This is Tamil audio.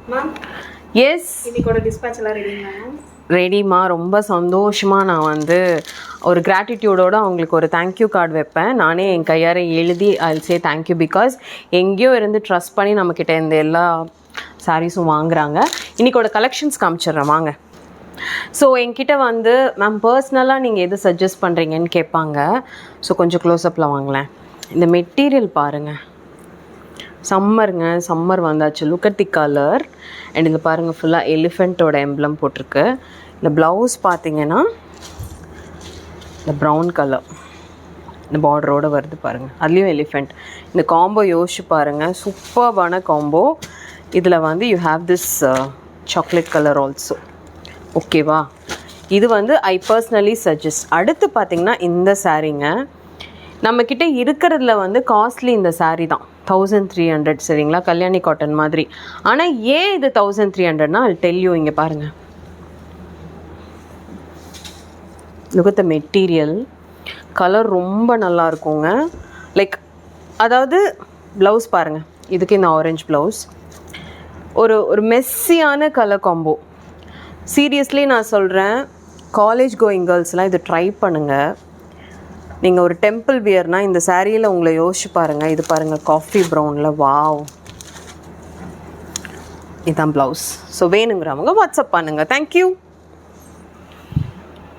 மேம் எஸ் இன்னைக்கோட டிஸ்பேட்ச் எல்லாம் ரெடிங்களா மேம்? ரெடிமா. ரொம்ப சந்தோஷமாக நான் வந்து ஒரு கிராட்டிடியூடோடு அவங்களுக்கு ஒரு தேங்க்யூ கார்டு வைப்பேன். நானே என் கையார எழுதி ஐல் சே தேங்க்யூ. பிகாஸ் எங்கேயோ இருந்து ட்ரஸ்ட் பண்ணி நம்மக்கிட்ட இந்த எல்லா சாரீஸும் வாங்குறாங்க. இன்றைக்கோட கலெக்ஷன்ஸ் காமிச்சிட்றேன் வாங்க. ஸோ என்கிட்ட வந்து மேம் பர்சனலாக நீங்கள் எது சஜஸ்ட் பண்ணுறீங்கன்னு கேட்பாங்க. ஸோ கொஞ்சம் க்ளோஸ்அப்பில் வாங்களேன். இந்த மெட்டீரியல் பாருங்கள், சம்மருங்க, சம்மர் வந்தாச்சு. Look at the colour. And இதில் பாருங்கள் ஃபுல்லாக எலிஃபெண்ட்டோட எம்ப்ளம் போட்டிருக்கு. இந்த ப்ளவுஸ் பார்த்தீங்கன்னா இந்த ப்ரௌன் கலர் இந்த பார்டரோடு வருது பாருங்கள், அதுலேயும் எலிஃபெண்ட். இந்த காம்போ யோசிச்சு பாருங்கள், சூப்பர்பான காம்போ. இதில் வந்து you have this chocolate colour also. ஓகேவா? இது வந்து ஐ பர்சனலி சஜஸ்ட். அடுத்து பார்த்திங்கன்னா இந்த சாரீங்க நம்மக்கிட்ட இருக்கிறதுல வந்து காஸ்ட்லி இந்த சாரீ தான் 1300. சரிங்களா? கல்யாணி காட்டன் மாதிரி. ஆனால் ஏன் இது 1300னா ஐ டெல் யூ. இங்கே பாருங்கள், look at the material. Colour ரொம்ப நல்லா இருக்குங்க. லைக் அதாவது ப்ளவுஸ் பாருங்கள், இதுக்கு இந்த ஆரஞ்சு ப்ளவுஸ். ஒரு மெஸ்ஸியான கலர் காம்போ. சீரியஸ்லி நான் சொல்கிறேன், காலேஜ் கோயிங் கேர்ள்ஸ்லாம் இது ட்ரை பண்ணுங்கள். நீங்கள் ஒரு டெம்பிள் வியர்னால் இந்த சாரியில் உங்களை யோசிச்சு பாருங்கள். இது பாருங்கள் காஃபி ப்ரௌனில், வாவ். இதுதான் ப்ளவுஸ். ஸோ வேணுங்கிறவங்க வாட்ஸ்அப் பண்ணுங்கள். தேங்க்யூ.